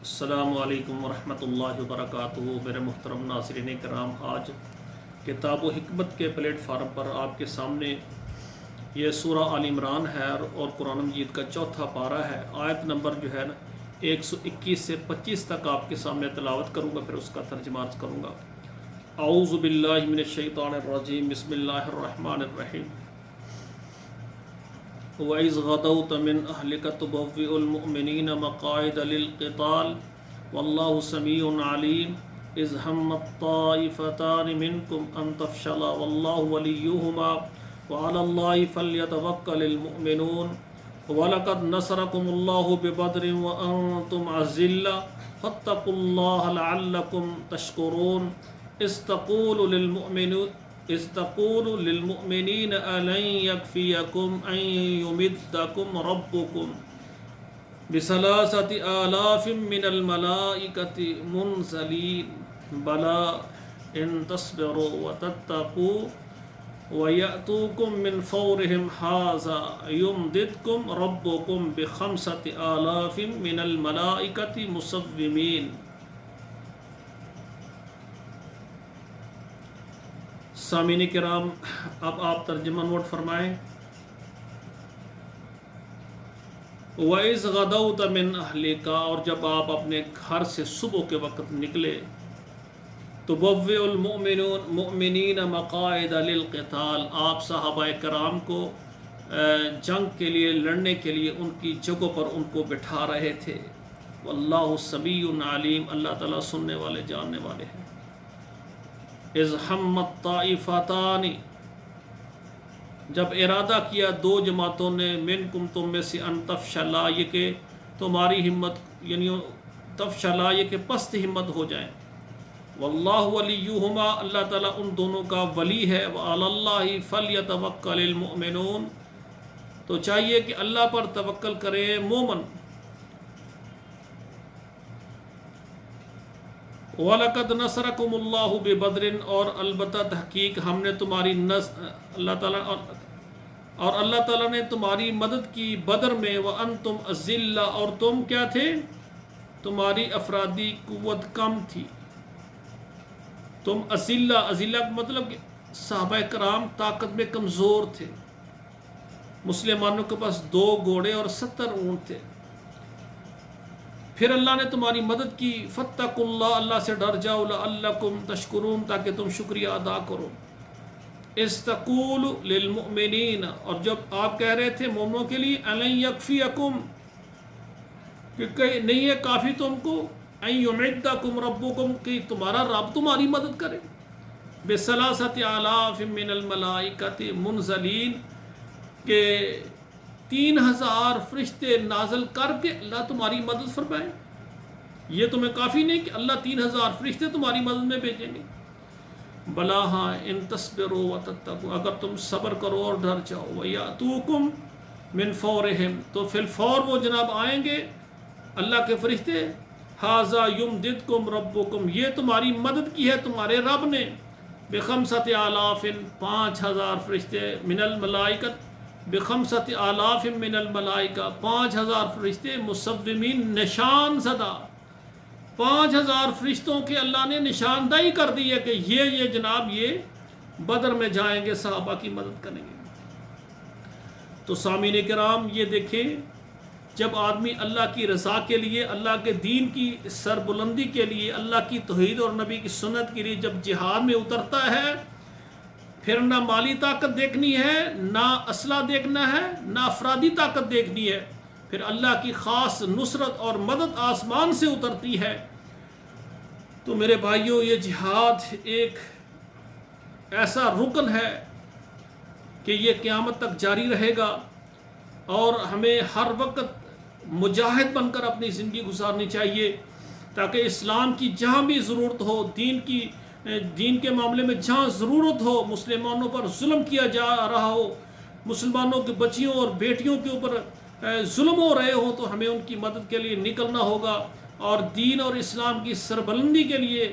السلام علیکم ورحمۃ اللہ وبرکاتہ۔ میرے محترم ناظرین کرام، آج کتاب و حکمت کے پلیٹ فارم پر آپ کے سامنے یہ سورہ آل عمران ہے اور قرآن مجید کا چوتھا پارہ ہے۔ آیت نمبر جو ہے نا 121 سے 25 تک آپ کے سامنے تلاوت کروں گا، پھر اس کا ترجمہ عرض کروں گا۔ اعوذ باللہ من الشیطان الرجیم، بسم اللہ الرحمن الرحیم۔ وَإِذْ غَدَوْتَ مِنْ أَهْلِكَ تُبَوِّئُ الْمُؤْمِنِينَ مَقَاعِدَ لِلْقِتَالِ وَاللَّهُ سَمِيعٌ عَلِيمٌ إِذْ هَمَّتْ طَائِفَتَانِ مِنْكُمْ أَنْ تَفْشَلَا وَاللَّهُ وَلِيُّهُمَا وَعَلَى اللَّهِ فَلْيَتَوَكَّلِ الْمُؤْمِنُونَ وَلَقَدْ نَصَرَكُمُ اللَّهُ بِبَدْرٍ وَأَنْتُمْ أَذِلَّةٌ فَاتَّقُوا اللَّهَ لَعَلَّكُمْ تَشْكُرُونَ إذ تقول للمؤمنين ألن يكفيكم أن يمدكم ربكم ب3,000 من الملائكة منزلين بلى إن تصبروا وتتقوا ويأتوكم من فورهم هذا يمددكم ربكم ب5,000 من الملائكة مسومين۔ سامعین کرام، اب آپ ترجمہ نوٹ فرمائیں۔ وَإِذْ غَدَوْتَ مِنْ أَهْلِكَ، اور جب آپ اپنے گھر سے صبح کے وقت نکلے، تُبَوِّئُ الْمُؤْمِنِينَ مَقَاعِدَ لِلْقِتَالِ، آپ صحابہ کرام کو جنگ کے لیے، لڑنے کے لیے ان کی جگہوں پر ان کو بٹھا رہے تھے۔ وَاللَّهُ سَمِيعٌ عَلِيمٌ، اللہ تعالیٰ سننے والے جاننے والے ہیں۔ اذ ہمت طائفتان، جب ارادہ کیا دو جماعتوں نے، منکم تم میں سے، ان تفشلا، یہ کہ تمہاری ہمت، یعنی تفشلا یہ کہ پست ہمت ہو جائیں۔ واللہ ولیہما، اللہ تعالیٰ ان دونوں کا ولی ہے۔ وعلی اللہ فلیتوکل المؤمنون، تو چاہیے کہ اللہ پر توکل کرے مومن۔ وَلَقَدْ نَصَرَكُمُ اللَّهُ بِبَدْرٍ، اور البتہ تحقیق ہم نے تمہاری اللہ تعالیٰ نے تمہاری مدد کی بدر میں۔ وَأَنْتُمْ أَذِلَّةٌ، اور تم کیا تھے؟ تمہاری افرادی قوت کم تھی۔ تم اذلہ کا مطلب کہ صحابہ کرام طاقت میں کمزور تھے۔ مسلمانوں کے پاس 2 گھوڑے اور 70 اونٹ تھے۔ پھر اللہ نے تمہاری مدد کی۔ فاتقوا اللہ، اللہ سے ڈر جاؤ، لعلکم تشکرون، تاکہ تم شکریہ ادا کرو۔ اذ تقول للمؤمنین، اور جب آپ کہہ رہے تھے مومنوں کے لیے، الن یکفیکم، کہ نہیں ہے کافی تم کو، ان یمدکم ربکم، کہ تمہارا رب تمہاری مدد کرے، ب3,000 من الملائکۃ منزلین، کہ 3,000 فرشتے نازل کر کے اللہ تمہاری مدد فرمائے۔ یہ تمہیں کافی نہیں کہ اللہ 3,000 فرشتے تمہاری مدد میں بھیجیں گے؟ بلا، ہاں، ان تصبروا وتتقوا، اگر تم صبر کرو اور ڈر جاؤ، ویاتوکم من فورہم، تو فی الفور وہ جناب آئیں گے اللہ کے فرشتے۔ ھذا یمددکم ربکم، یہ تمہاری مدد کی ہے تمہارے رب نے، ب5,000 5,000 فرشتے، من الملائکۃ ب5,000 من الملائکہ، 5,000 فرشتے، مسومین، نشان زدہ، 5,000 فرشتوں کے اللہ نے نشاندہی کر دی ہے کہ یہ جناب یہ بدر میں جائیں گے، صحابہ کی مدد کریں گے۔ تو سامعین کرام، یہ دیکھیں، جب آدمی اللہ کی رضا کے لیے، اللہ کے دین کی سربلندی کے لیے، اللہ کی توحید اور نبی کی سنت کے لیے جب جہاد میں اترتا ہے، پھر نہ مالی طاقت دیکھنی ہے، نہ اسلحہ دیکھنا ہے، نہ افرادی طاقت دیکھنی ہے، پھر اللہ کی خاص نصرت اور مدد آسمان سے اترتی ہے۔ تو میرے بھائیوں، یہ جہاد ایک ایسا رکن ہے کہ یہ قیامت تک جاری رہے گا، اور ہمیں ہر وقت مجاہد بن کر اپنی زندگی گزارنی چاہیے، تاکہ اسلام کی جہاں بھی ضرورت ہو، دین کے معاملے میں جہاں ضرورت ہو، مسلمانوں پر ظلم کیا جا رہا ہو، مسلمانوں کی بچیوں اور بیٹیوں کے اوپر ظلم ہو رہے ہوں، تو ہمیں ان کی مدد کے لیے نکلنا ہوگا، اور دین اور اسلام کی سربلندی کے لیے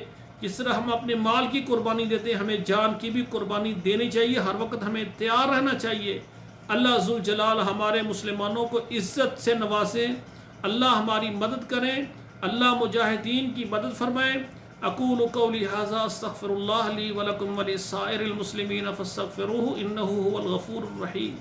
جس طرح ہم اپنے مال کی قربانی دیتے ہیں، ہمیں جان کی بھی قربانی دینی چاہیے، ہر وقت ہمیں تیار رہنا چاہیے۔ اللہ ذوالجلال ہمارے مسلمانوں کو عزت سے نوازیں، اللہ ہماری مدد کریں، اللہ مجاہدین کی مدد فرمائے۔ اقول قولی ھذا استغفر اللہ لی ولکم ولسائر المسلمین فاستغفروہ انہ هو الغفور الرحیم۔